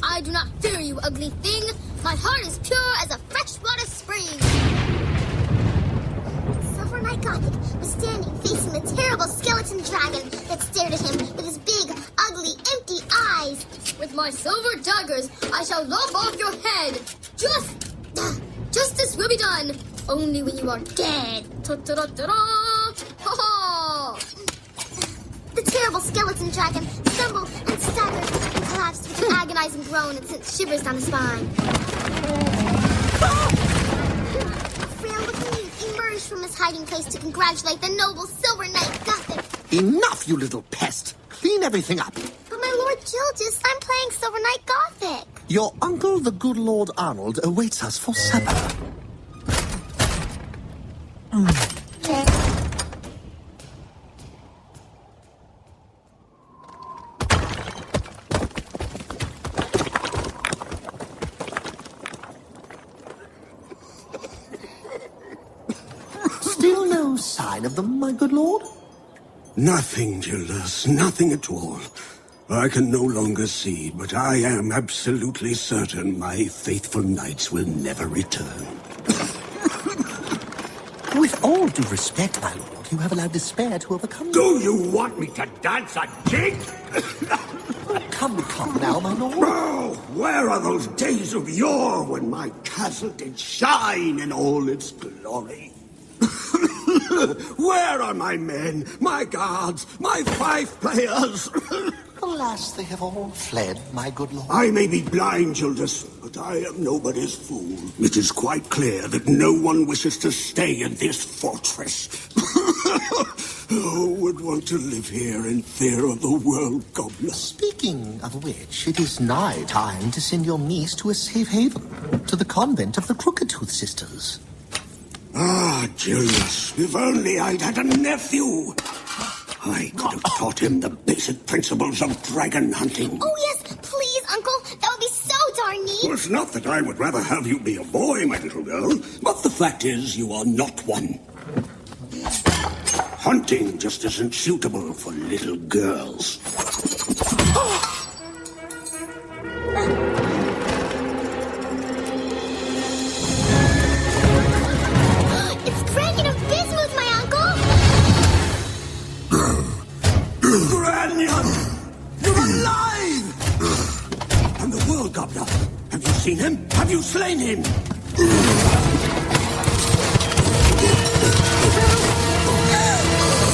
I do not fear you, ugly thing. My heart is pure as a freshwater spring. Silver Knight Gothic was standing facing the terrible skeleton dragon that stared at him with his big, ugly, empty eyes. With my silver daggers, I shall lop off your head. Justice will be done. Only when you are dead. Ta-ta-da-da-da! Ha-ha! The terrible skeleton dragon stumbled and staggered and collapsed with an agonizing groan and sent shivers down his spine. A frail-looking youth emerged from his hiding place to congratulate the noble Silver Knight Gothic. Enough, you little pest! Clean everything up. But my Lord Gilgis, I'm playing Silver Knight Gothic. Your uncle, the good Lord Arnold, awaits us for supper. Still no sign of them, my good lord? Nothing, Gildas, nothing at all. I can no longer see, but I am absolutely certain my faithful knights will never return. With all due respect, my lord, you have allowed despair to overcome you. Do you want me to dance a jig? Come now, my lord. Oh, where are those days of yore when my castle did shine in all its glory? Where are my men, my guards, my fife players? Alas, they have all fled, my good lord. I may be blind, Gildas, but I am nobody's fool. It is quite clear that no one wishes to stay in this fortress. Who would want to live here in fear of the world goblin? Speaking of which, it is nigh time to send your niece to a safe haven, to the convent of the Crooked Tooth Sisters. Ah, Julius, if only I'd had a nephew. I could have taught him the basic principles of dragon hunting. Oh, yes, please, Uncle. That would be so darn neat. Well, it's not that I would rather have you be a boy, my little girl, but the fact is you are not one. Hunting just isn't suitable for little girls. It's Granyon of Bismuth, my uncle! Granyon! You're alive! And the world gobbler. Have you seen him? Have you slain him?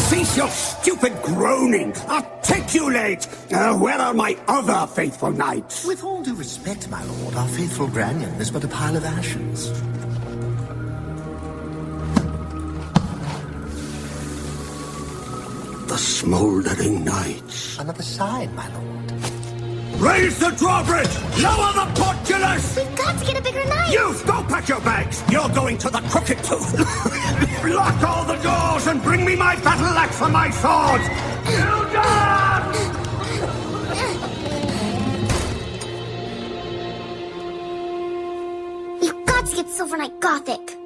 Cease your stupid groaning! Articulate! Where are my other faithful knights? With all due respect, my lord, our faithful Granyon is but a pile of ashes. The smoldering knights. Another sign, my lord. Raise the drawbridge! Lower the portcullis! We've got to get a bigger knife! Youth, go pack your bags! You're going to the Crooked Tooth! Lock all the doors and bring me my battle axe for my sword! We've got to get Silver Knight Gothic!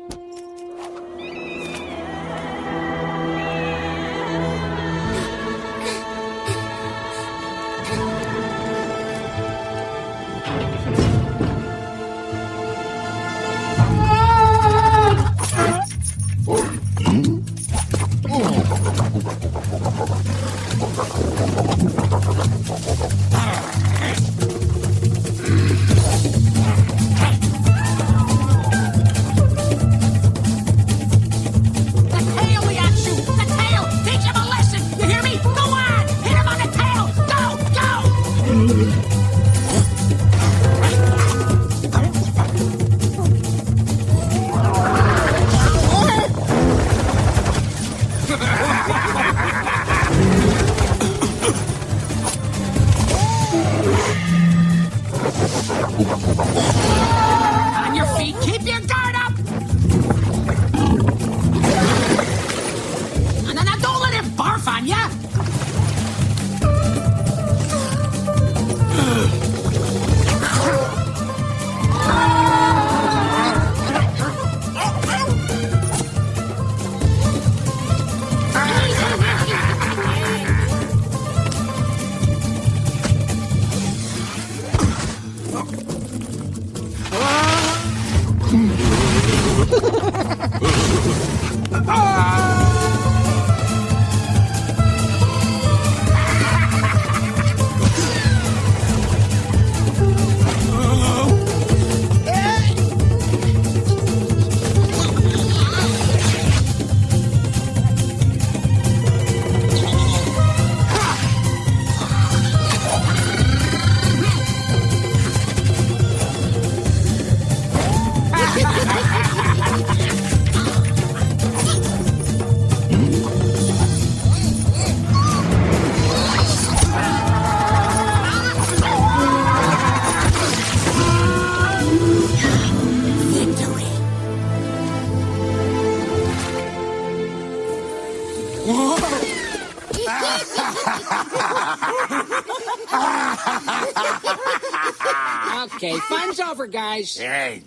Okay, fun's over, guys. Hey.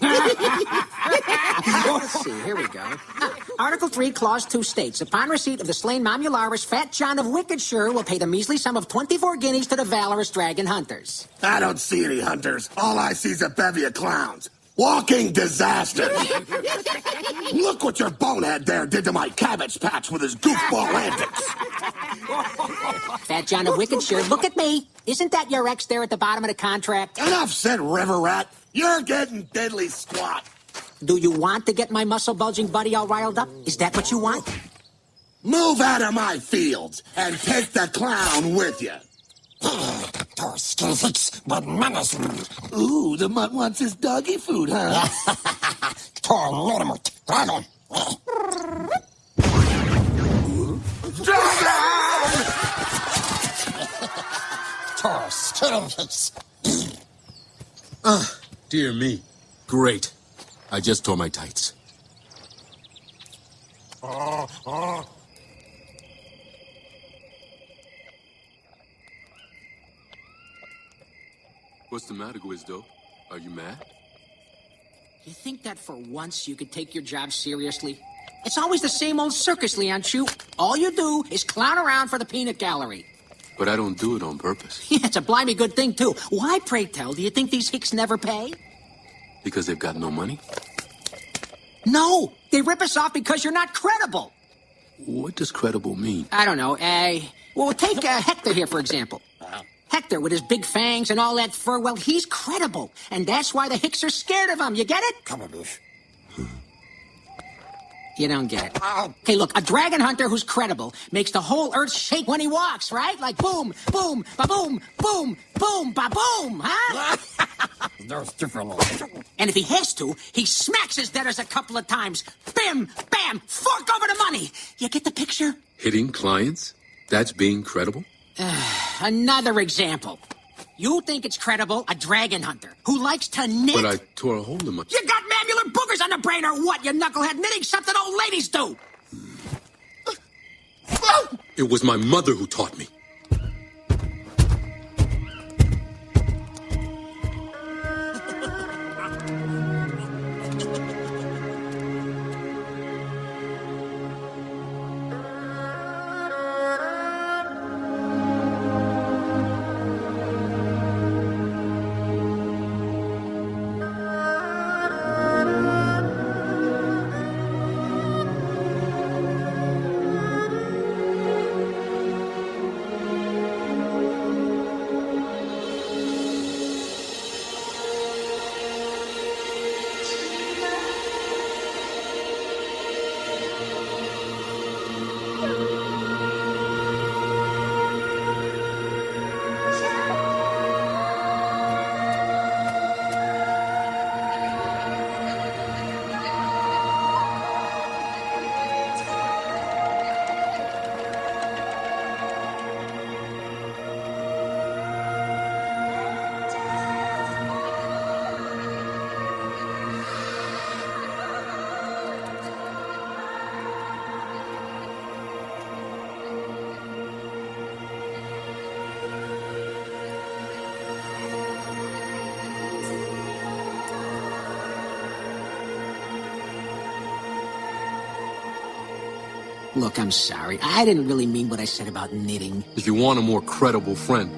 Let's see, here we go. Article 3, Clause 2 states, upon receipt of the slain Mamularis, Fat John of Wickedshire will pay the measly sum of 24 guineas to the valorous dragon hunters. I don't see any hunters. All I see is a bevy of clowns. Walking disaster. Look what your bonehead there did to my cabbage patch with his goofball antics. Fat John of Wickedshire, look at me. Isn't that your ex there at the bottom of the contract? Enough said, River Rat. You're getting deadly squat. Do you want to get my muscle-bulging buddy all riled up? Is that what you want? Move out of my fields and take the clown with you. Ooh, the mutt wants his doggy food, huh? Dear me. Great. I just tore my tights. What's the matter, Guizdo? Are you mad? You think that for once you could take your job seriously? It's always the same old circus, Leon Chu. All you do is clown around for the peanut gallery. But I don't do it on purpose. Yeah, it's a blimey good thing, too. Why, pray tell, do you think these hicks never pay? Because they've got no money? No, they rip us off because you're not credible. What does credible mean? I don't know. Well, take Hector here, for example. Hector, with his big fangs and all that fur, well, he's credible. And that's why the hicks are scared of him. You get it? Come on, Bush. You don't get it. Okay, look, a dragon hunter who's credible makes the whole earth shake when he walks, right? Like boom, boom, ba-boom, boom, boom, ba-boom, huh? And if he has to, he smacks his debtors a couple of times. Bam, bam, fork over the money. You get the picture? Hitting clients? That's being credible? Another example. You think it's credible, a dragon hunter who likes to knit? But I tore a hole in my... You got mamular boogers on the brain or what, you knucklehead? Knitting something old ladies do. It was my mother who taught me. Look, I'm sorry. I didn't really mean what I said about knitting. If you want a more credible friend,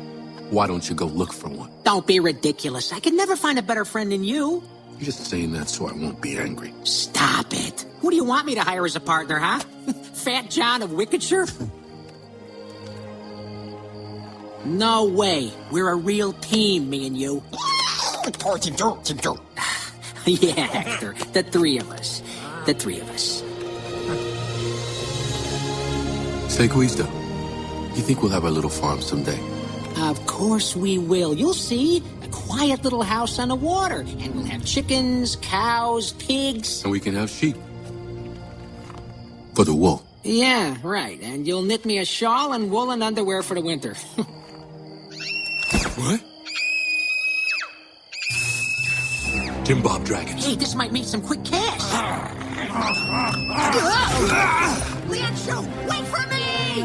why don't you go look for one? Don't be ridiculous. I could never find a better friend than you. You're just saying that so I won't be angry. Stop it. Who do you want me to hire as a partner, huh? Fat John of Wickedshire? No way. We're a real team, me and you. Yeah, Hector. The three of us. The three of us. Say, Guizdo, you think we'll have our little farm someday? Of course we will. You'll see. A quiet little house on the water. And we'll have chickens, cows, pigs. And we can have sheep. For the wool. Yeah, right. And you'll knit me a shawl and woolen underwear for the winter. What? Tim Bob Dragons. Hey, this might mean some quick cash. Lian Shu, wait for me!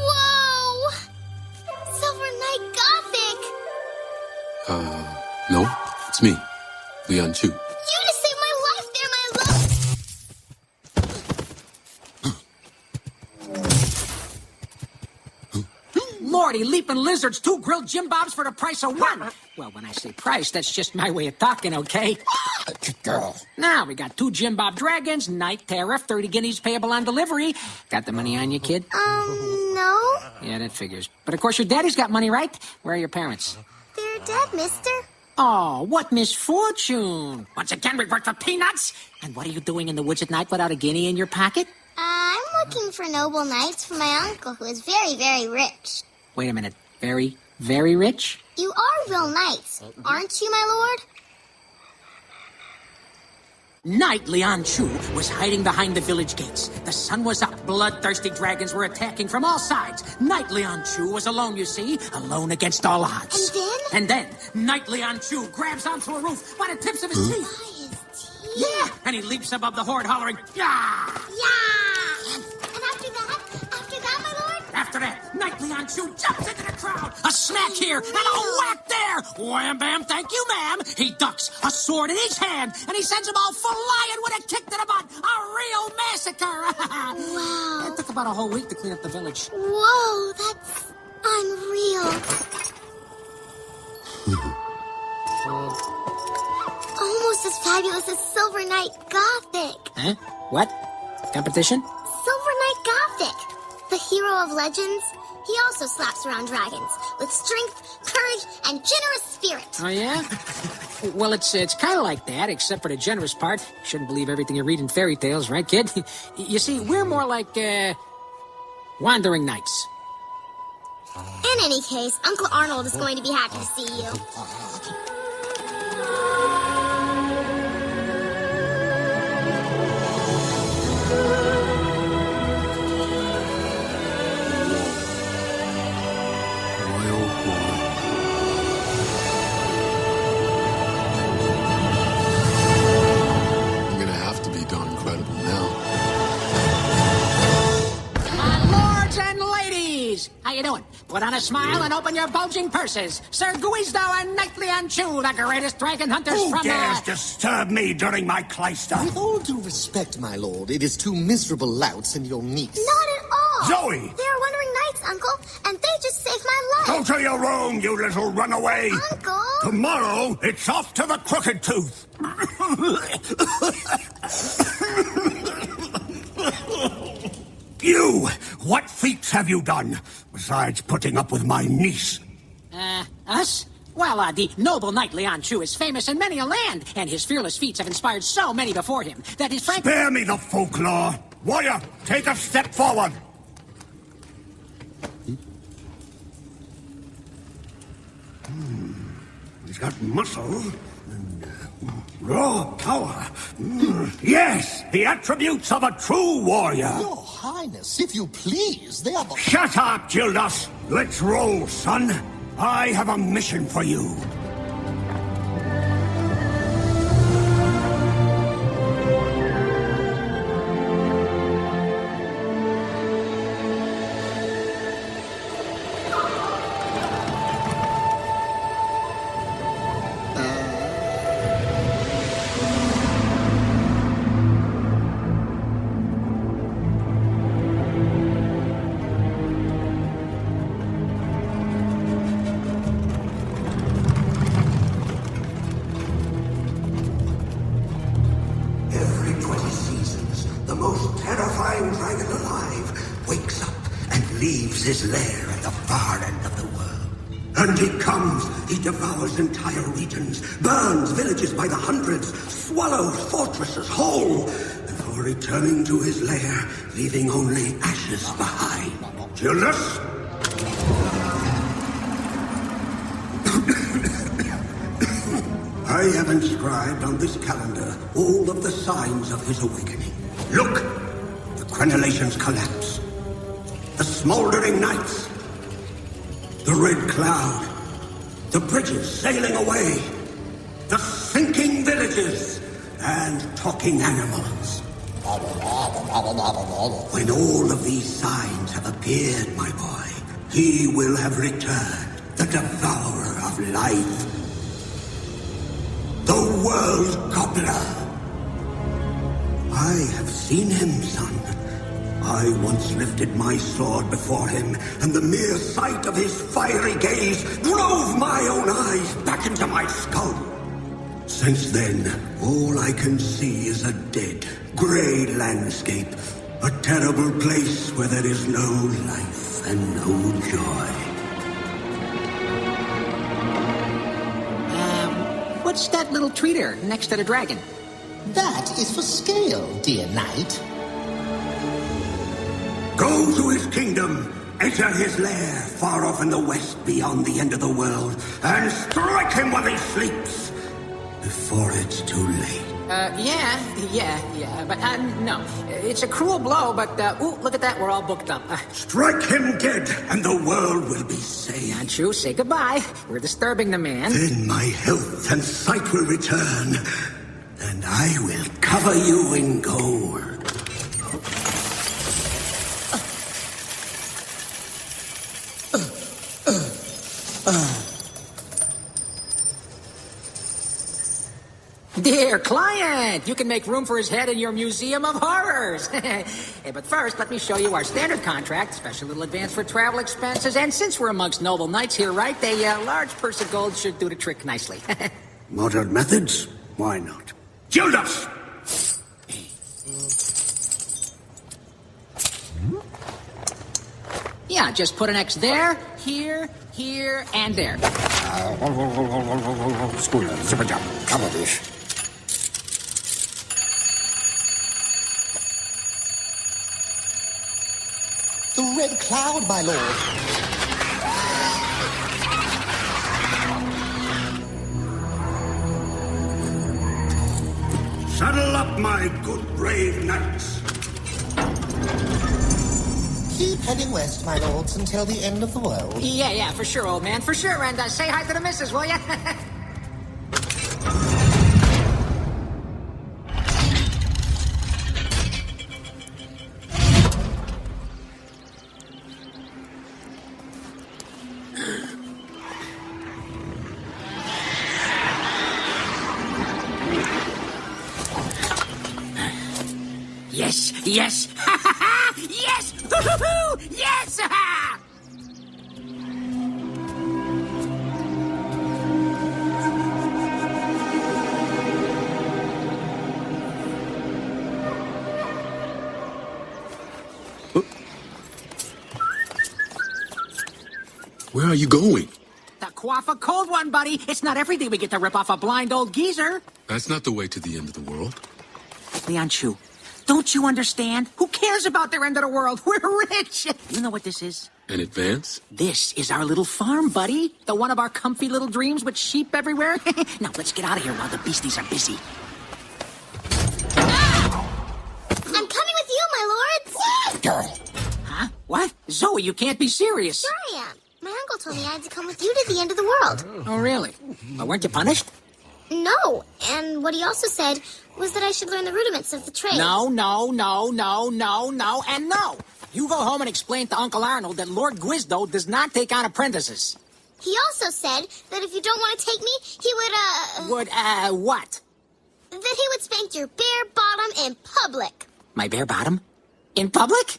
Whoa! Silver Knight Gothic! No, it's me, Lian Chu. You just saved my life there, my love! Lordy, leaping lizards, 2 grilled Jim Bobs for the price of 1. Well, when I say price, that's just my way of talking, okay? Girl. Now, we got 2 Jim Bob Dragons, night tariff, 30 guineas payable on delivery. Got the money on you, kid? No. Yeah, that figures. But of course, your daddy's got money, right? Where are your parents? They're dead, mister. Oh, what misfortune! Once again, we worked for peanuts? And what are you doing in the woods at night without a guinea in your pocket? I'm looking for noble knights for my uncle, who is very, very rich. Wait a minute. Very, very rich? You are real knights, aren't you, my lord? Night Lian Chu was hiding behind the village gates. The sun was up. Bloodthirsty dragons were attacking from all sides. Night Lian Chu was alone, you see. Alone against all odds. And then Night Lian Chu grabs onto a roof by the tips of his teeth. By his teeth. Yeah, and he leaps above the horde hollering, "Yah!" Yeah! And after that, my lord? After that, Night Lian Chu jumps into the crowd. A smack here and a whack there. Wham bam, thank you, ma'am. He ducks, a sword in each hand, and he sends them all flying with a kick to the butt. A real massacre. Wow. It took about a whole week to clean up the village. Whoa, that's unreal. Almost as fabulous as Silver Knight Gothic. Huh? What? Competition? Silver Knight Gothic, the hero of legends. He also slaps around dragons with strength, courage, and generous spirit. Oh, yeah? Well, it's kind of like that, except for the generous part. Shouldn't believe everything you read in fairy tales, right, kid? You see, we're more like, wandering knights. In any case, Uncle Arnold is going to be happy to see you. I'm gonna have to be darn credible now. Lords and ladies, how you doing? Put on a smile and open your bulging purses. Sir Guizdo and Night Lian Chu, the greatest dragon hunters Who from dares disturb me during my clyster? With all due respect, my lord, it is 2 miserable louts and your niece. Not at all. Zoe! They are wandering knights, Uncle, and they just saved my Go life. to your room, you little runaway! Uncle? Tomorrow, it's off to the Crooked Tooth! You! What feats have you done, besides putting up with my niece? Us? Well, the noble Knight Lian Chu is famous in many a land, and his fearless feats have inspired so many before him that his frank... Spare me the folklore! Warrior, take a step forward! He's got muscle and Raw power. Yes, the attributes of a true warrior. Your Highness, if you please, they are the... Shut up, Gildas. Let's roll, son. I have a mission for you. Every 20 seasons, the most terrifying dragon alive wakes up and leaves his lair at the far end of the world. And he comes, he devours entire regions, burns villages by the hundreds, swallows fortresses whole, before returning to his lair, leaving only ashes behind. Gildas? I have inscribed on this calendar all of the signs of his awakening. Look! The crenellations collapse. The smoldering nights. The red cloud. The bridges sailing away. The sinking villages. And talking animals. When all of these signs have appeared, my boy, he will have returned, the devourer of life. The World Gobbler. I have seen him, son. I once lifted my sword before him, and the mere sight of his fiery gaze drove my own eyes back into my skull. Since then, all I can see is a dead, grey landscape. A terrible place where there is no life and no joy. What's that little treater next to the dragon? That is for scale, dear knight. Go to his kingdom, enter his lair far off in the west beyond the end of the world, and strike him while he sleeps, before it's too late. Yeah, but, no. It's a cruel blow, but, ooh, look at that, we're all booked up. Strike him dead, and the world will be saved. Anchu, say goodbye. We're disturbing the man. Then my health and sight will return, and I will cover you in gold. Dear client, you can make room for his head in your Museum of Horrors. Hey, but first, let me show you our standard contract, special little advance for travel expenses, and since we're amongst noble knights here, right, a large purse of gold should do the trick nicely. Modern methods? Why not? Gildas! Yeah, just put an X there, here, and there. The red cloud, my lord. Saddle up, my good brave knights. Keep heading west, my lords, until the end of the world. Yeah, for sure, old man, for sure. And say hi to the missus, will ya? Yes! Yes! Hoo-hoo-hoo! Yes! Where are you going? The quaff a cold one, buddy. It's not every day we get to rip off a blind old geezer. That's not the way to the end of the world. Lianshu, don't you understand? Who cares about their end of the world? We're rich. You know what this is? An advance? This is our little farm, buddy. The one of our comfy little dreams with sheep everywhere. Now, let's get out of here while the beasties are busy. I'm coming with you, my lords. Huh? What? Zoe, you can't be serious. Sure I am. My uncle told me I had to come with you to the end of the world. Oh, really? Well, weren't you punished? No, and what he also said was that I should learn the rudiments of the trade. No, and no. You go home and explain to Uncle Arnold that Lord Guizdo does not take on apprentices. He also said that if you don't want to take me, he would, What? that he would spank your bare bottom in public. My bare bottom? In public?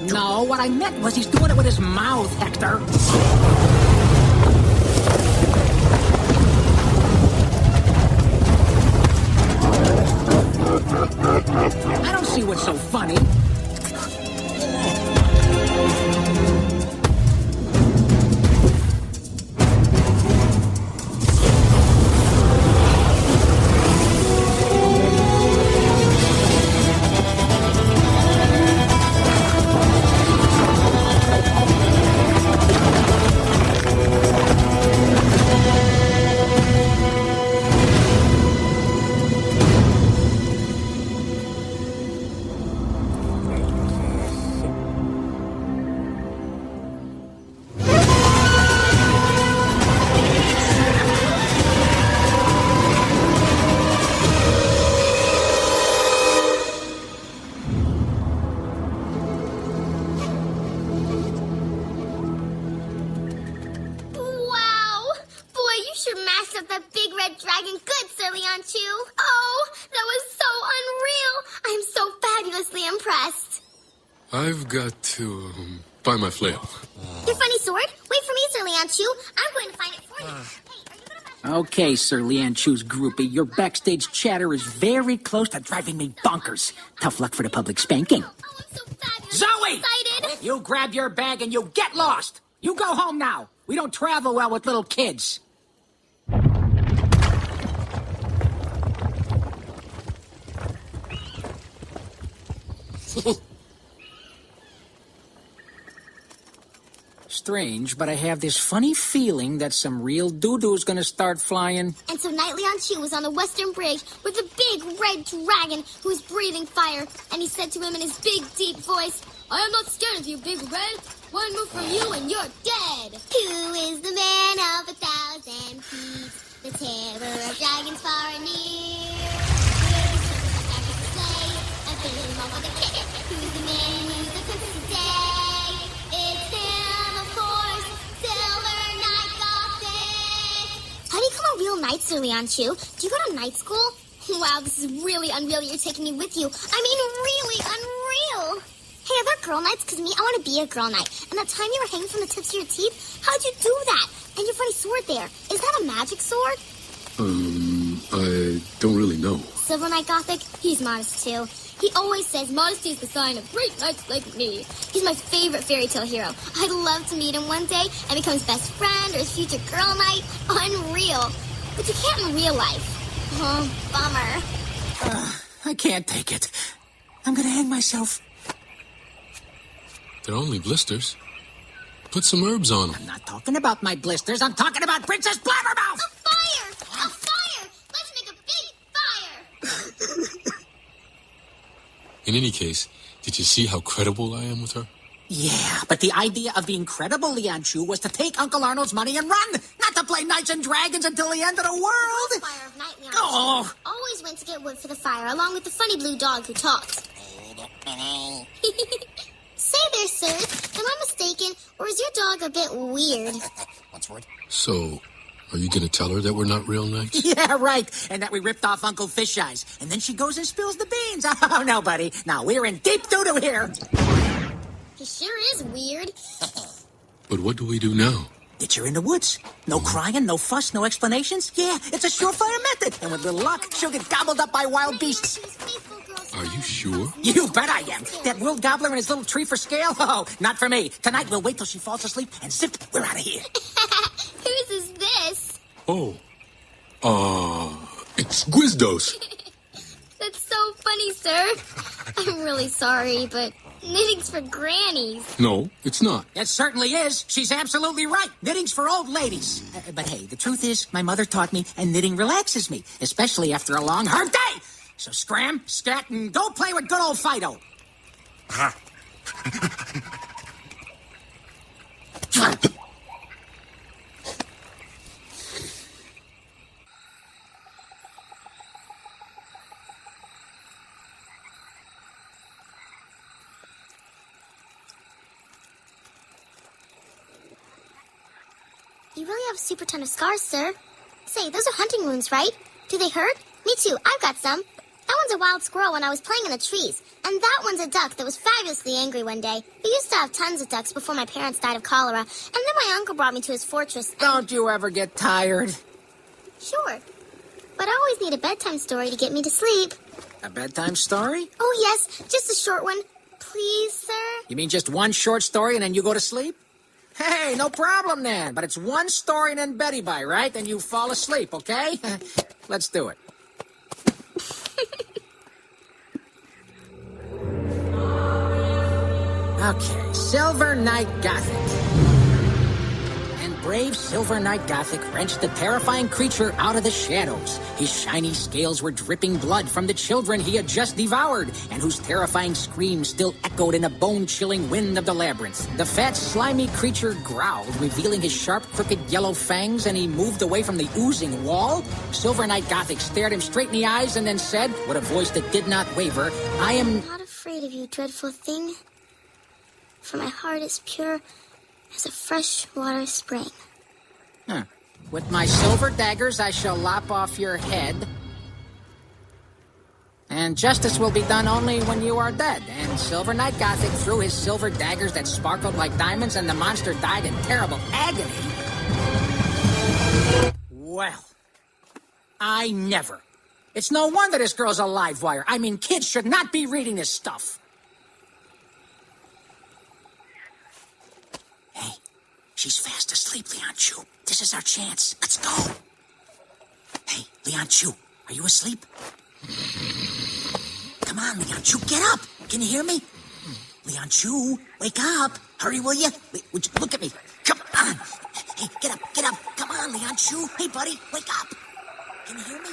No, what I meant was he's doing it with his mouth, Hector. I don't see what's so funny. I've got to find my flail. Your funny sword? Wait for me, Sir Lianchu. I'm going to find it for you. Hey, are you gonna Okay, Sir Lianchu's groupie, your backstage chatter is very close to driving me bonkers. Tough luck for the public spanking. Oh, I'm so fabulous. Zoe! Excited. You grab your bag and you get lost. You go home now. We don't travel well with little kids. Strange, but I have this funny feeling that some real doo-doo's gonna start flying. And so Knight Lianchu was on the Western Bridge with a big red dragon who was breathing fire. And he said to him in his big, deep voice, I am not scared of you, Big Red. One move from you and you're dead. Who is the man of 1,000 feet? The terror of dragons far and near. I'm feeling him off with a kick. Who's the man who's the princess of day? It's him, of course, Silver Knight Gothic. How do you become a real knight, Sir Lianchu? Do you go to night school? Wow, this is really unreal you're taking me with you. I mean, really unreal. Hey, are there girl knights? Because me, I want to be a girl knight. And that time you were hanging from the tips of your teeth, how'd you do that? And your funny sword there, is that a magic sword? I don't really know. Silver Knight Gothic, he's modest too. He always says modesty is the sign of great knights like me. He's my favorite fairy tale hero. I'd love to meet him one day and become his best friend or his future girl knight. Unreal. But you can't in real life. Oh, bummer. I can't take it. I'm gonna hang myself. They're only blisters. Put some herbs on them. I'm not talking about my blisters. I'm talking about Princess Blabbermouth! A fire! A fire! Let's make a big fire! In any case, did you see how credible I am with her? Yeah, but the idea of being credible, Leon Chu, was to take Uncle Arnold's money and run, not to play Knights and Dragons until the end of the world. Fire of night, Leon. Oh. Always went to get wood for the fire, along with the funny blue dog who talks. Say there, sirs, am I mistaken, or is your dog a bit weird? So, are you gonna tell her that we're not real knights? Yeah, right. And that we ripped off Uncle Fish Eyes. And then she goes and spills the beans. Oh, no, buddy. Now, we're in deep doo-doo here. He sure is weird. But what do we do now? Ditch her in the woods. No crying, no fuss, no explanations. Yeah, it's a surefire method. And with little luck, she'll get gobbled up by wild beasts. Are you sure? You bet I am. That world gobbler and his little tree for scale? Oh, not for me. Tonight, we'll wait till she falls asleep, and zip, we're out of here. Whose is this? Oh. It's Gwizdos. That's so funny, sir. I'm really sorry, but knitting's for grannies. No, it's not. It certainly is. She's absolutely right. Knitting's for old ladies. But hey, the truth is, my mother taught me, and knitting relaxes me, especially after a long, hard day. So scram, scat, and go play with good old Fido. You really have a super ton of scars, sir. Say, those are hunting wounds, right? Do they hurt? Me too, I've got some. That one's a wild squirrel when I was playing in the trees. And that one's a duck that was fabulously angry one day. We used to have tons of ducks before my parents died of cholera. And then my uncle brought me to his fortress. And... Don't you ever get tired? Sure. But I always need a bedtime story to get me to sleep. A bedtime story? Oh, yes, just a short one. Please, sir? You mean just one short story and then you go to sleep? Hey, no problem then. But it's one story and then Betty by, right? Then you fall asleep, okay? Let's do it. Okay, Silver Knight Gothic. And brave Silver Knight Gothic wrenched the terrifying creature out of the shadows. His shiny scales were dripping blood from the children he had just devoured, and whose terrifying screams still echoed in a bone-chilling wind of the labyrinth. The fat, slimy creature growled, revealing his sharp, crooked yellow fangs, and he moved away from the oozing wall. Silver Knight Gothic stared him straight in the eyes and then said, with a voice that did not waver, I am not afraid of you, dreadful thing. For my heart is pure as a fresh water spring. With my silver daggers, I shall lop off your head. And justice will be done only when you are dead. And Silver Knight Gothic threw his silver daggers that sparkled like diamonds, and the monster died in terrible agony. Well, I never. It's no wonder this girl's a live wire. I mean, kids should not be reading this stuff. Hey, she's fast asleep, Leon Chu. This is our chance. Let's go. Hey, Leon Chu, are you asleep? Come on, Leon Chu, get up. Can you hear me? Leon Chu, wake up. Hurry, will you? Would you look at me? Come on. Hey, get up, get up. Come on, Leon Chu. Hey, buddy, wake up. Can you hear me?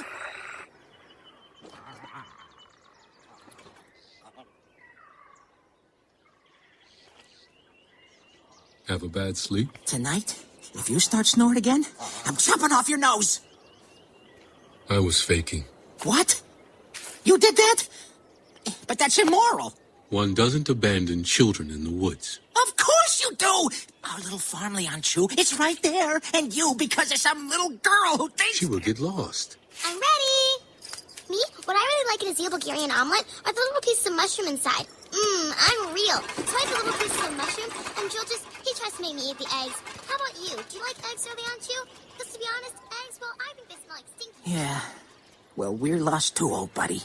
Have a bad sleep? Tonight, if you start snoring again, I'm chopping off your nose. I was faking. What? You did that? But that's immoral. One doesn't abandon children in the woods. Of course you do! Our little farm, Leon Chu, it's right there. And you, because of some little girl who thinks... She will get lost. I'm ready. Me, what I really like in a Zeal Bulgarian omelet are the little pieces of mushroom inside. I'm real. So I have the little pieces of mushroom, and Joel he tries to make me eat the eggs. How about you? Do you like eggs, Leon Chu? Because to be honest, eggs, well, I think they smell like stinky. Yeah. Well, we're lost too, old buddy.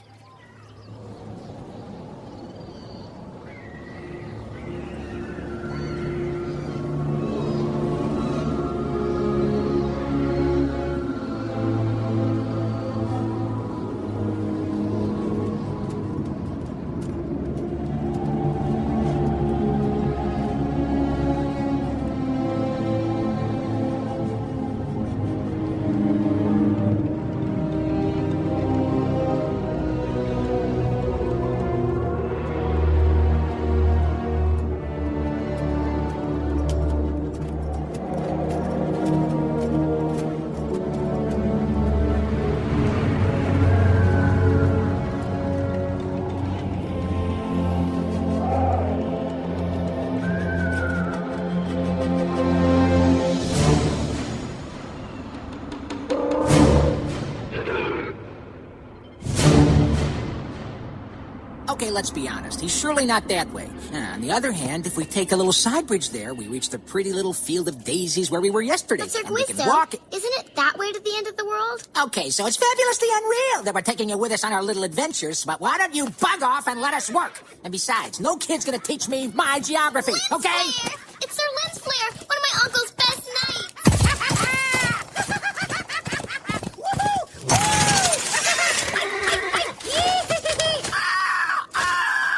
Okay, let's be honest. He's surely not that way. On the other hand, if we take a little side bridge there, we reach the pretty little field of daisies where we were yesterday. But Sir and we can Guisto, walk... isn't it that way to the end of the world? Okay, so it's fabulously unreal that we're taking you with us on our little adventures, but why don't you bug off and let us work? And besides, no kid's gonna teach me my geography, okay? Flare! It's Sir Lens Flare, one of my uncle's best knights!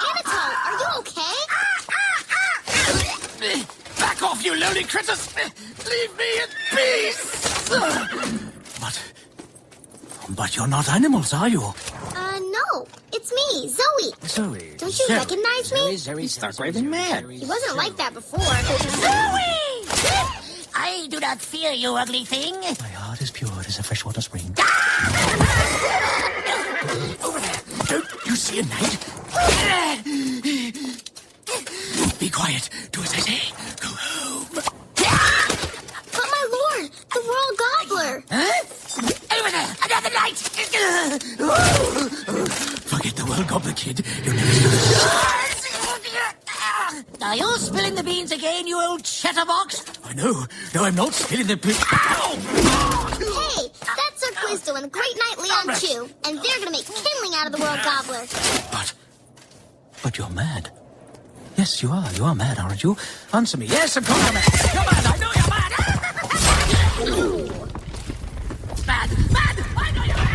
Anatole, are you okay? Back off, you lonely critters! Leave me in peace! But you're not animals, are you? No. It's me, Zoe. Zoe. Don't you recognize me? He's stark raving mad. He wasn't like that before. Zoe! I do not fear you, ugly thing. My heart is pure as a freshwater spring. Over there! Don't you see a knight? Be quiet. Do as I say. Go home. But my lord, the Royal Gobbler. Huh? Over there! Another knight! Forget the World Gobbler, kid. You'll never Are you spilling the beans again, you old chatterbox? I know. No, I'm not spilling the beans. Ow! Hey, that's Sir Guisto and the great knight Leon Chu, and they're gonna make kindling out of the World Gobbler. But you're mad. Yes, you are. You are mad, aren't you? Answer me. Yes, of course I'm mad. You're mad. I know you're mad. Mad! Mad! I know you're mad!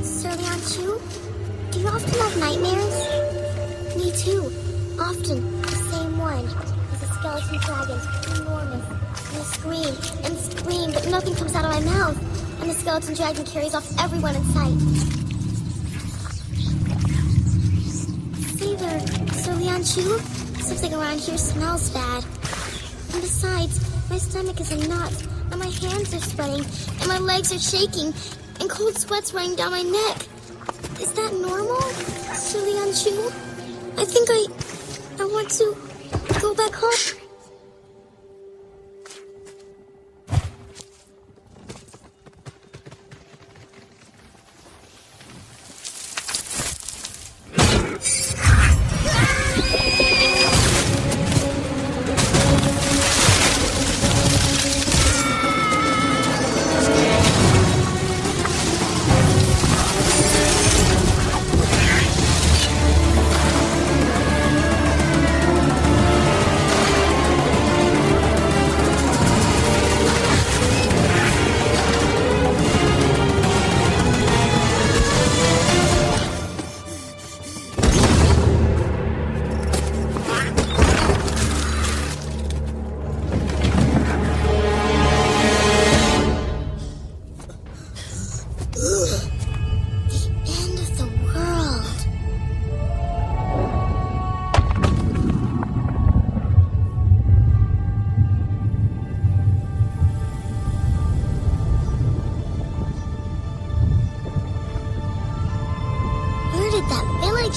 Sir Leon Chu, do you often have nightmares? Me too. Often. The same one. There's a skeleton dragon. Enormous. And I scream and scream, but nothing comes out of my mouth. And the skeleton dragon carries off everyone in sight. Say there, Sir Leon Chu, something around here smells bad. And besides, my stomach is in knots, and my hands are sweating, and my legs are shaking, and cold sweat's running down my neck. Is that normal, Sir Leon Chu? I think I want to go back home.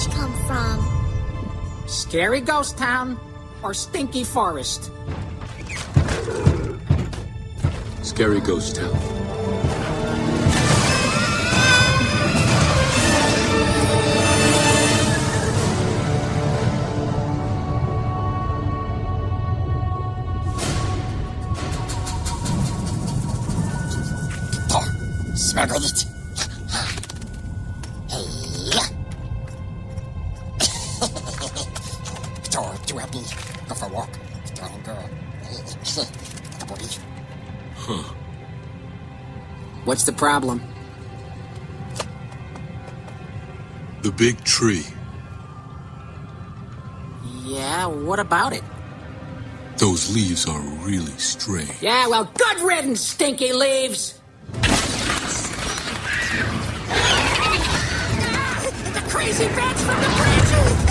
Come from? Scary ghost town or stinky forest? Scary ghost town. Smell it. Too happy. Go for a walk. Darling girl. Huh. What's the problem? The big tree. Yeah, what about it? Those leaves are really stray. Yeah, well, good riddance, stinky leaves! The crazy bats from the branches!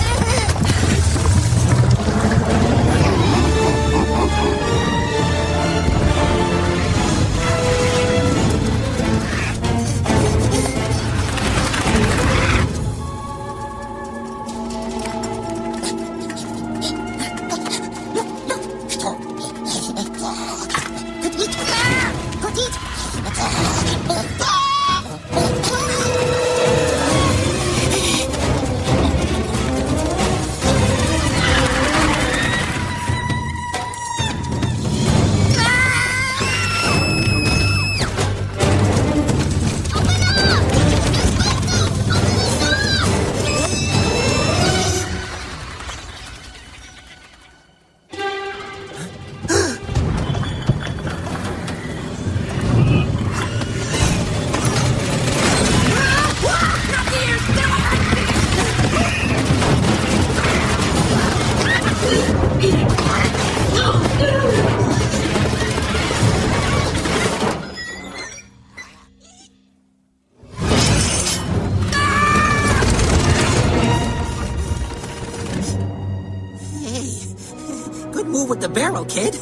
Good move with the barrel, kid.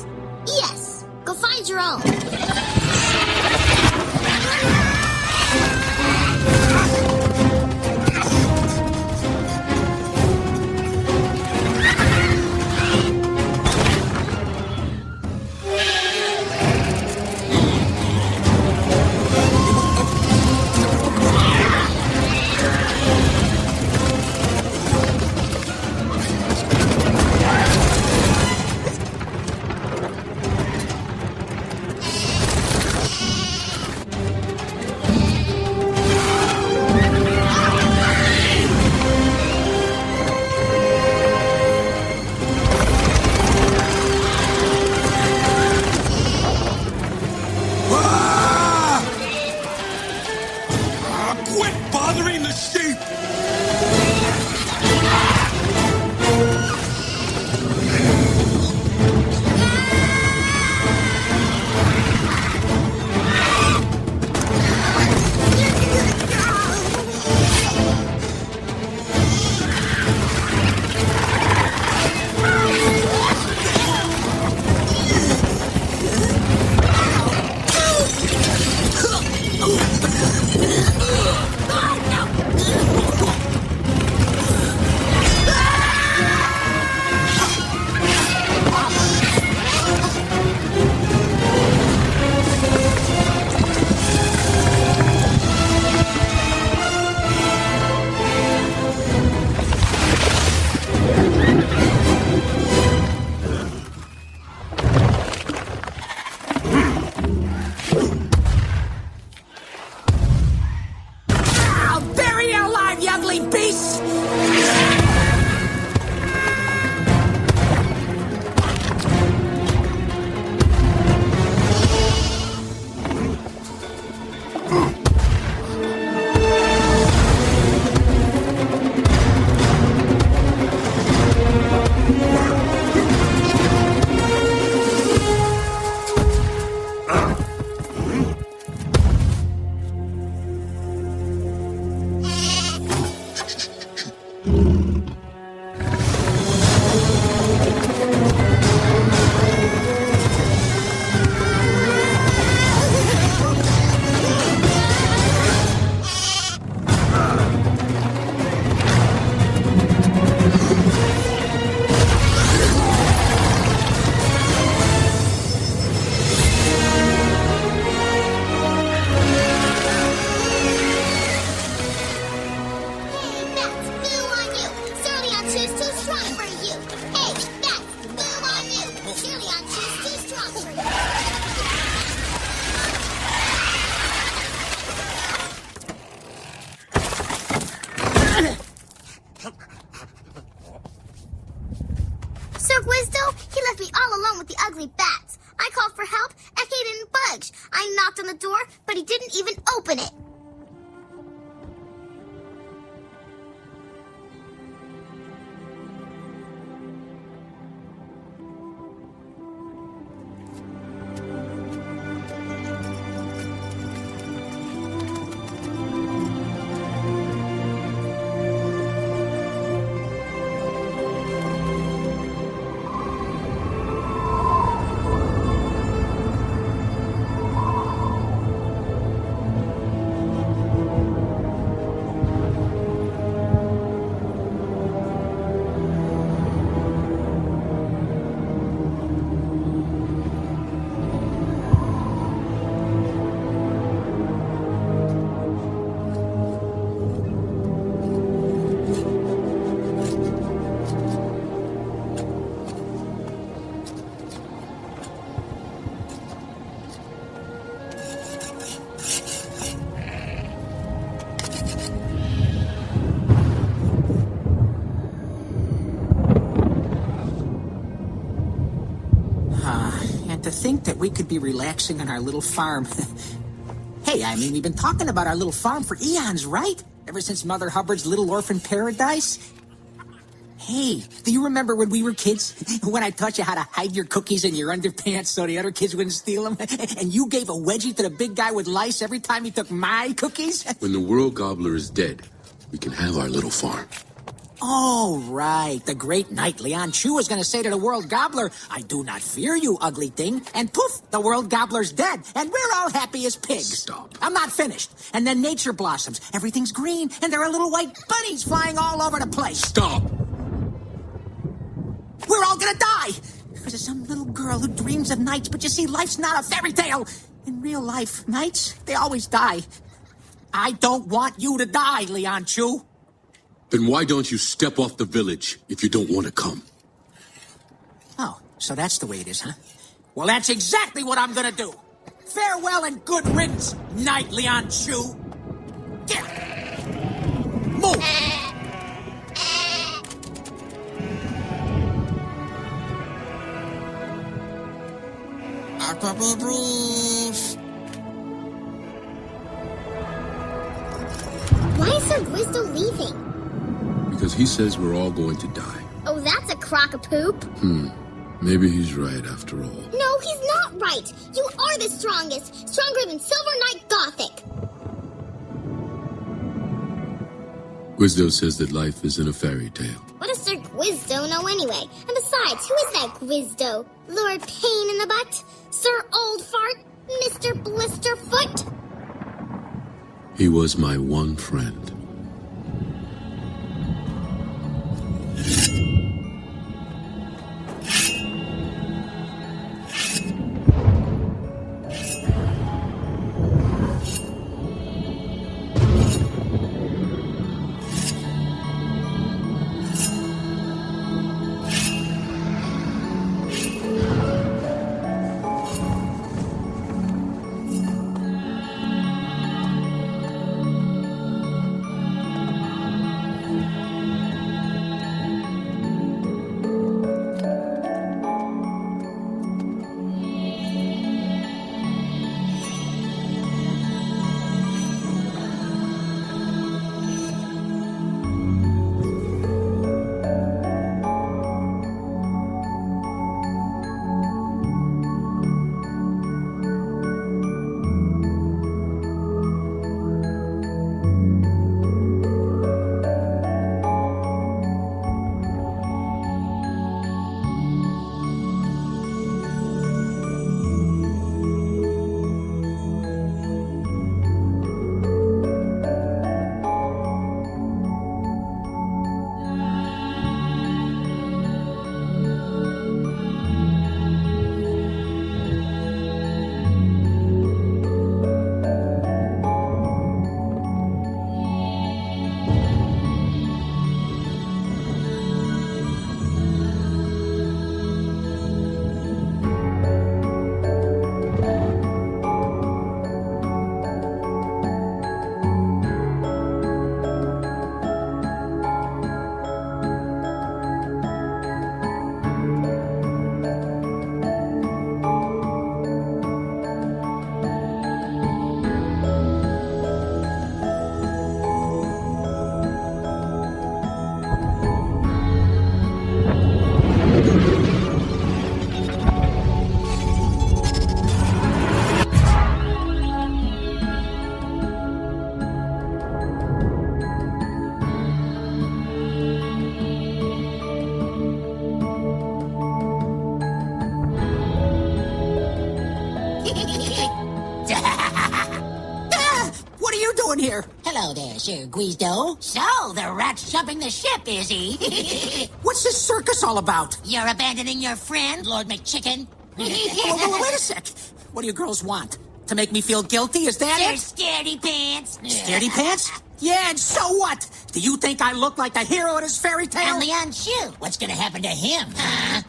Yes. Go find your own. Quit bothering the sheep! I'll bury you alive, you ugly beast! Sir Wisdo, he left me all alone with the ugly bats. I called for help, and he didn't budge. I knocked on the door, but he didn't even open it. To think that we could be relaxing on our little farm. Hey, I mean, we've been talking about our little farm for eons, right? Ever since Mother Hubbard's Little Orphan Paradise. Hey, do you remember when we were kids? When I taught you how to hide your cookies in your underpants so the other kids wouldn't steal them? And you gave a wedgie to the big guy with lice every time he took my cookies? When the World Gobbler is dead, we can have our little farm. Oh, right. The great knight Leon Chu is going to say to the World Gobbler, "I do not fear you, ugly thing." And poof, the World Gobbler's dead. And we're all happy as pigs. Stop. I'm not finished. And then nature blossoms. Everything's green. And there are little white bunnies flying all over the place. Stop! We're all gonna die! Because of some little girl who dreams of knights, but you see, life's not a fairy tale. In real life, knights, they always die. I don't want you to die, Leon Chu. Then why don't you step off the village if you don't want to come? Oh, so that's the way it is, huh? Well, that's exactly what I'm gonna do. Farewell and good riddance, Knight Leon Chu. Get move! Aqua brief. Why is Sir Gwisdo leaving? Because he says we're all going to die. Oh, that's a crock of poop. Maybe he's right after all. No, he's not right. You are the strongest. Stronger than Silver Knight Gothic. Gwisdo says that life isn't a fairy tale. What does Sir Gwisdo know anyway? And besides, who is that Gwisdo? Lord Pain in the Butt? Sir Old Fart? Mr. Blisterfoot? He was my one friend. What are you doing here? Hello there, Sir Gwisdo. So, the rat's jumping the ship, is he? What's this circus all about? You're abandoning your friend, Lord McChicken? Wait a sec. What do you girls want? To make me feel guilty? Is that Sir it? Scaredy Pants. Scaredy pants? Yeah, and so what? Do you think I look like the hero of this fairy tale? And Leon Chu. What's gonna happen to him, huh?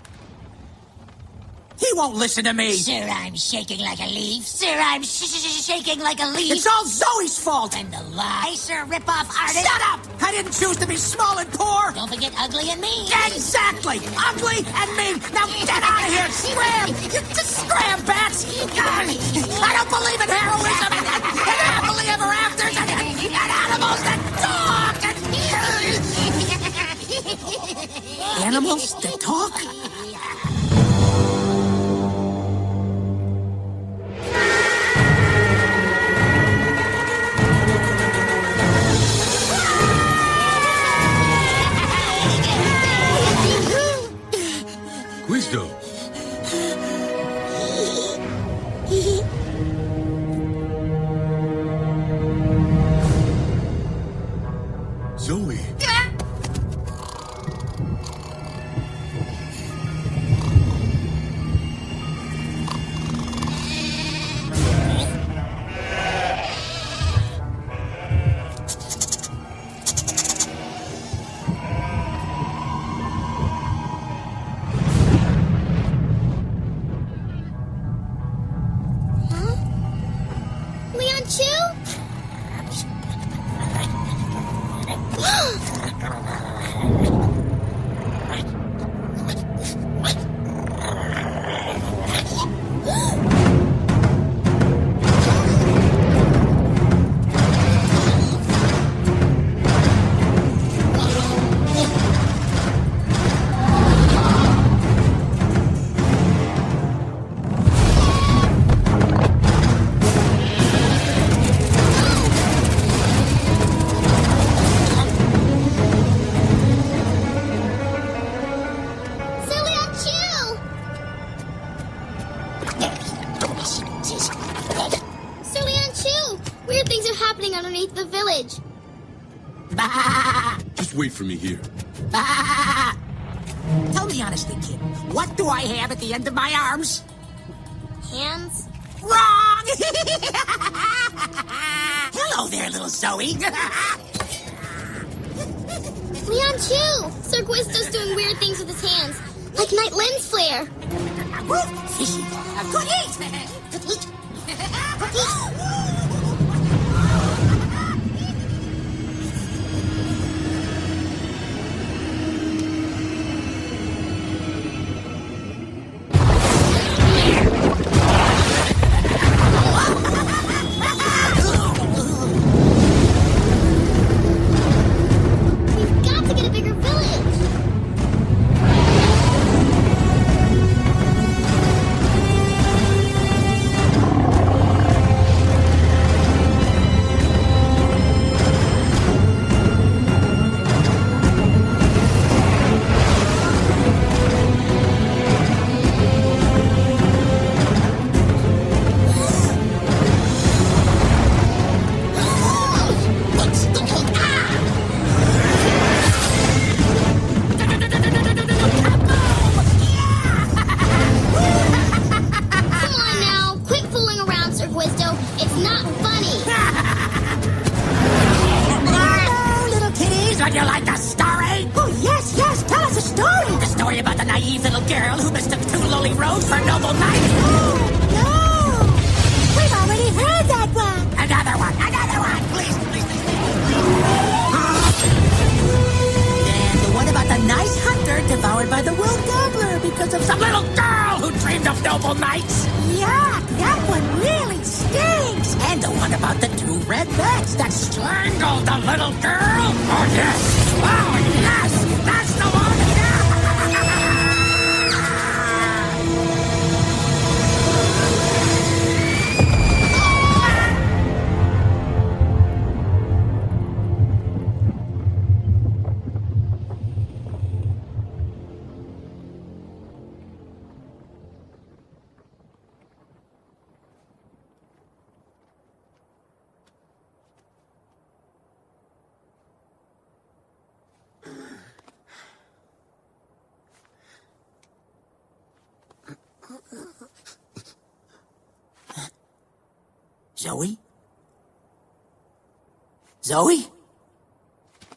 He won't listen to me. Sir, I'm shaking like a leaf. Sir, I'm shaking like a leaf. It's all Zoe's fault. And the lie, sir, rip-off artist. Shut up! I didn't choose to be small and poor. Don't forget ugly and mean. Exactly! Ugly and mean! Now get out of here! Scram! Just scram, bats! I don't believe in heroism and happily ever afters and animals that talk and... Animals that talk? Quizdo. Zoe. Leon Chu? Weird things are happening underneath the village. Bah! Just wait for me here. Bah! Tell me honestly, kid, what do I have at the end of my arms? Hands? Wrong! Hello there, little Zoe. Leon Chu! Sir Guisto's doing weird things with his hands, like night lens flare. Fishy. Good eat! We've got to get a bigger village. Come on now, quit fooling around, Sir Guisto. It's not funny. Hello, little kitties. Would you like a story? Oh, yes, yes, tell us a story. The story about the naive little girl who mistook two lowly roads for noble knights. No! We've already heard that one. Another one. Please, please, please. And the one about the nice hunter devoured by the world gobbler because of some little girl who dreamed of noble knights. Yuck, that one really stinks. And the one about the two red bats that strangled the little girl. Oh, yes. Oh, yes. That's the one. Zoe? Zoe?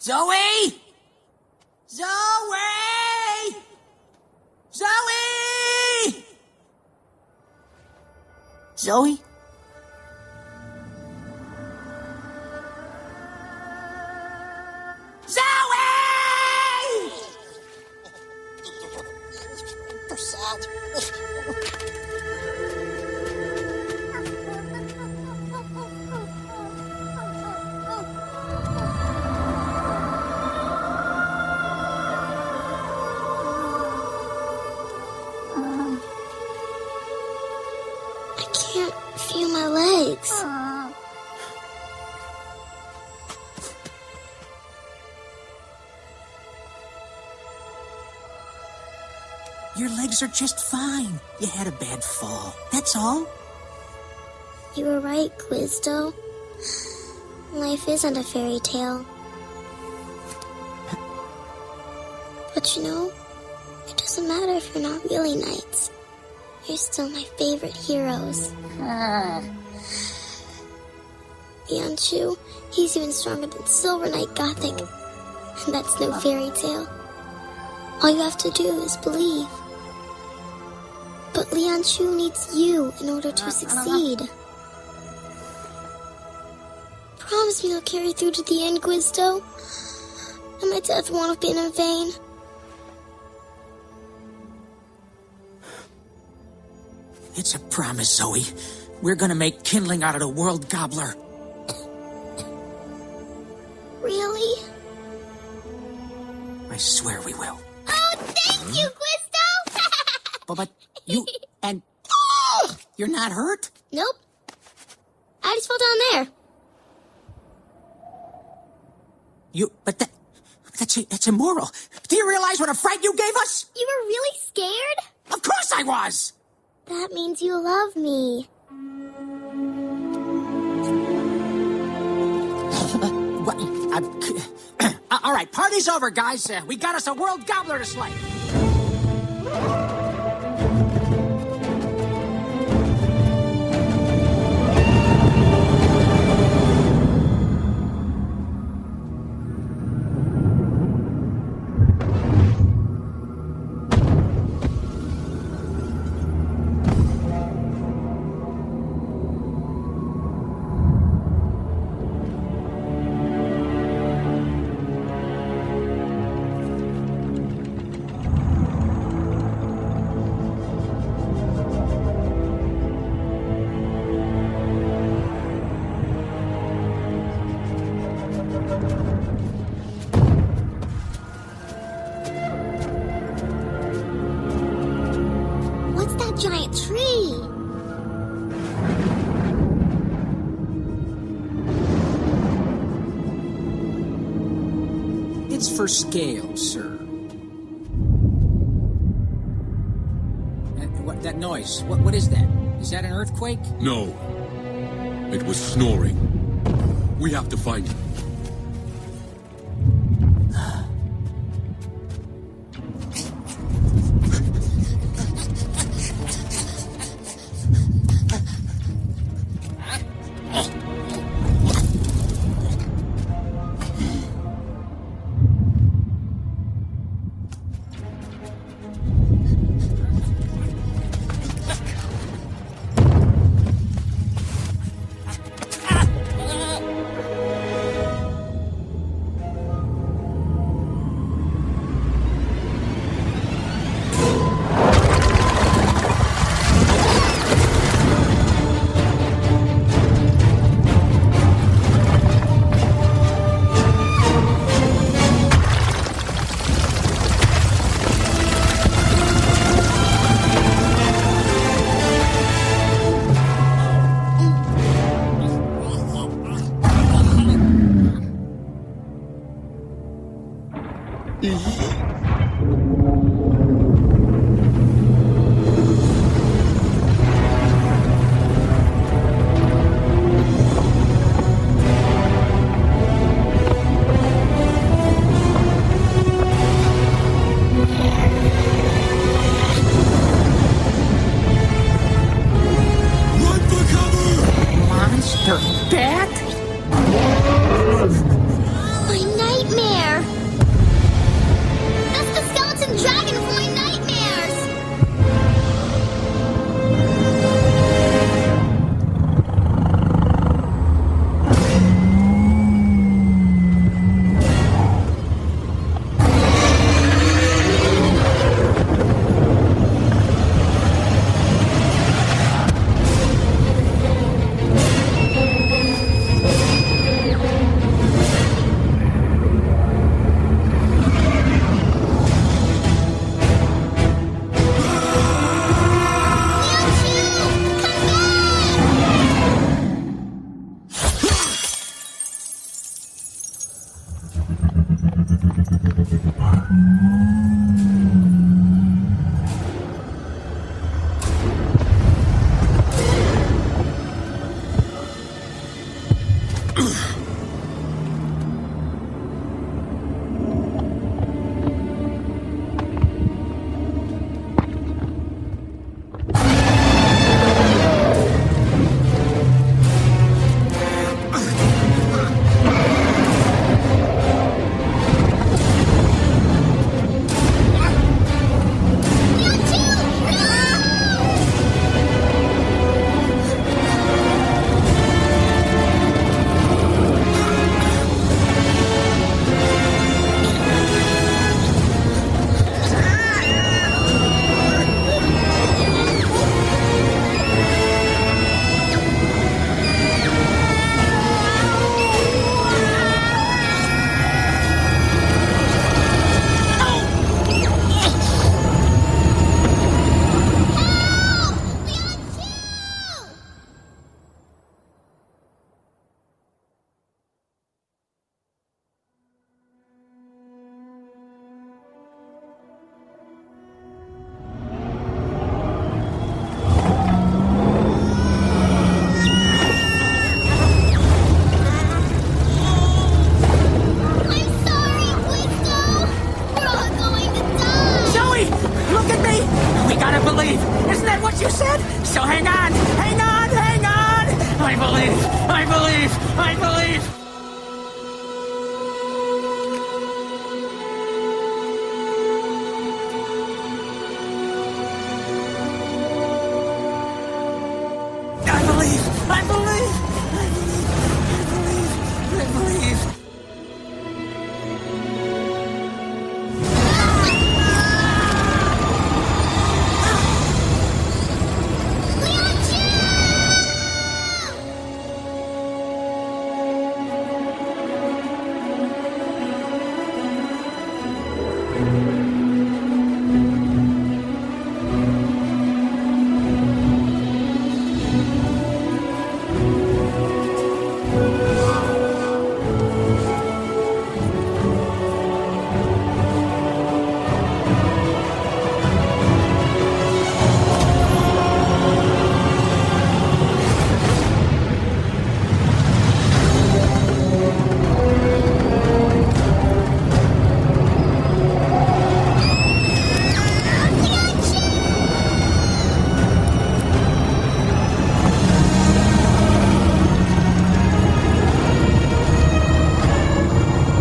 Zoe? Zoe! Zoe! Zoe? Zoe! So sad. I can't feel my legs. Your legs are just fine. You had a bad fall. That's all. You were right, Quizdo. Life isn't a fairy tale. But you know, it doesn't matter if you're not really knights. You're still my favorite heroes. Lianshu, he's even stronger than Silver Knight Gothic. And that's no fairy tale. All you have to do is believe. But Lianshu needs you in order to succeed. Promise me you'll carry through to the end, Quizdo. And my death won't have been in vain. It's a promise, Zoe. We're gonna make kindling out of the World Gobbler. Really? I swear we will. Oh, thank you, Quizdo! But you... and... You're not hurt? Nope. I just fell down there. That's immoral. Do you realize what a fright you gave us? You were really scared? Of course I was! That means you love me. What? All right, party's over, guys. We got us a World Gobbler to slay. What's that giant tree? It's for scale, sir. That noise. What is that? Is that an earthquake? No. It was snoring. We have to find him. My nightmare! I'm sorry, Glisto! We're all going to die! Zoe, look at me. We gotta believe. Isn't that what you said? So hang on, hang on, hang on. I believe, I believe, I believe. I believe, I believe, I believe, I believe, I believe.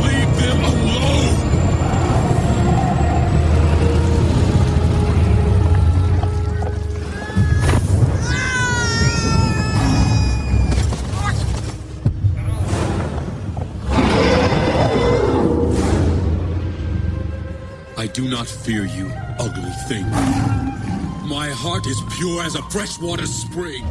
Leave them alone! I do not fear you, ugly thing. My heart is pure as a freshwater spring.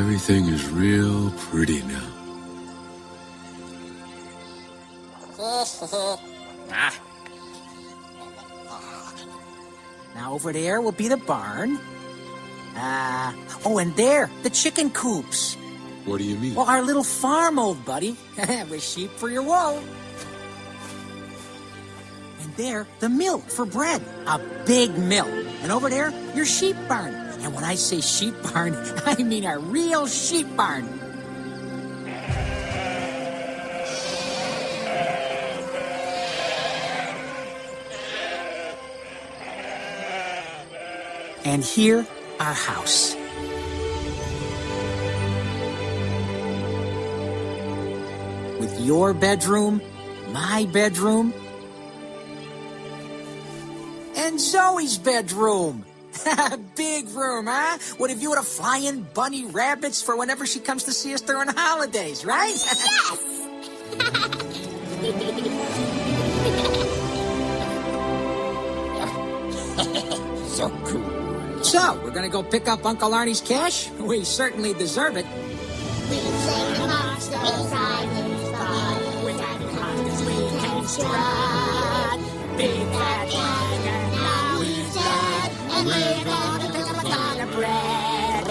Everything is real pretty now. Now over there will be the barn. Oh, and there, the chicken coops. What do you mean? Well, our little farm, old buddy. With sheep for your wool. And there, the mill for bread. A big mill. And over there, your sheep barn. And when I say sheep barn, I mean a real sheep barn. And here, our house. With your bedroom, my bedroom, and Zoe's bedroom. Big room, huh? With a view of flying bunny rabbits for whenever she comes to see us during holidays, right? So cool. So, we're gonna go pick up Uncle Arnie's cash? We certainly deserve it. We play the monster side and spot. We got monsters we can trot. Big fat tiger, now he's dead. And we're gonna pick up a ton of bread.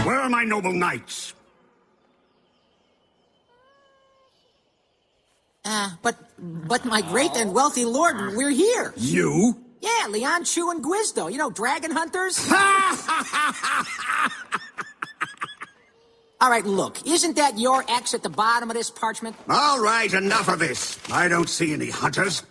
Where are my noble knights? But my great and wealthy lord, we're here. You? Yeah, Leon, Chu, and Guizdo. You know, dragon hunters. All right, look, isn't that your X at the bottom of this parchment? All right, enough of this. I don't see any hunters.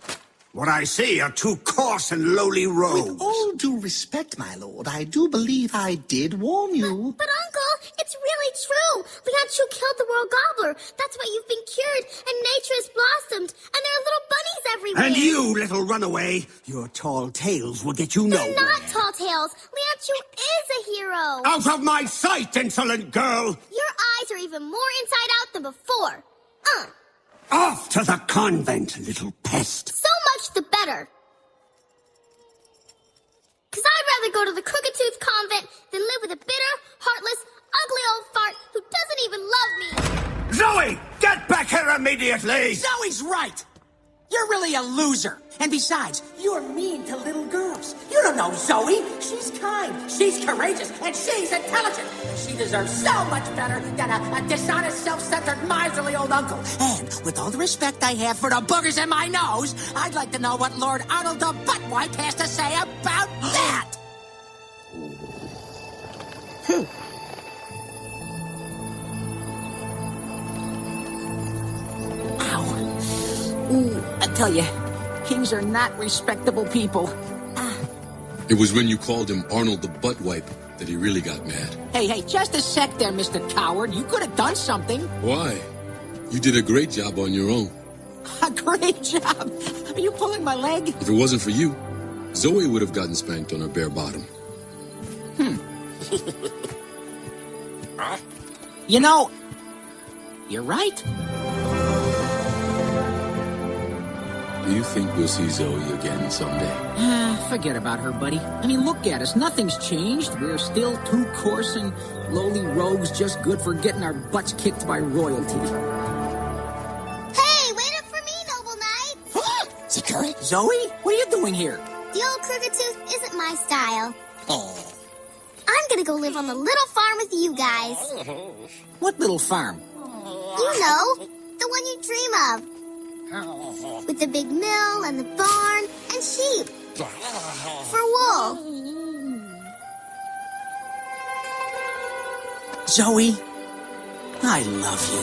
What I see are two coarse and lowly rogues. With all due respect, my lord, I do believe I did warn you. But Uncle, it's really true. Leon Chu killed the world gobbler. That's why you've been cured, and nature has blossomed, and there are little bunnies everywhere. And you, little runaway, your tall tales will get you They're nowhere. not tall tales. Leon Chu is a hero. Out of my sight, insolent girl! Your eyes are even more inside out than before. Off to the convent, little pest. So much the better. 'Cause I'd rather go to the Crooked Tooth Convent than live with a bitter, heartless, ugly old fart who doesn't even love me. Zoe, get back here immediately! Zoe's right. You're really a loser. And besides, you're mean to little girls. You don't know Zoe. She's kind, she's courageous, and she's intelligent. And she deserves so much better than a dishonest, self-centered, miserly old uncle. And with all the respect I have for the boogers in my nose, I'd like to know what Lord Arnold the Buttwipe has to say about that. Ooh, I tell you, kings are not respectable people. It was when you called him Arnold the Buttwipe that he really got mad. Hey, just a sec there, Mr. Coward. You could have done something. Why? You did a great job on your own. A great job. Are you pulling my leg? If it wasn't for you, Zoe would have gotten spanked on her bare bottom. You know, you're right. Do you think we'll see Zoe again someday? Forget about her, buddy. I mean, look at us. Nothing's changed. We're still two coarse and lowly rogues just good for getting our butts kicked by royalty. Hey, wait up for me, noble knight. Secret? Zoe, what are you doing here? The old Crooked Tooth isn't my style. Oh. I'm gonna go live on the little farm with you guys. What little farm? You know, the one you dream of. With the big mill and the barn and sheep. For wool. Zoe, I love you.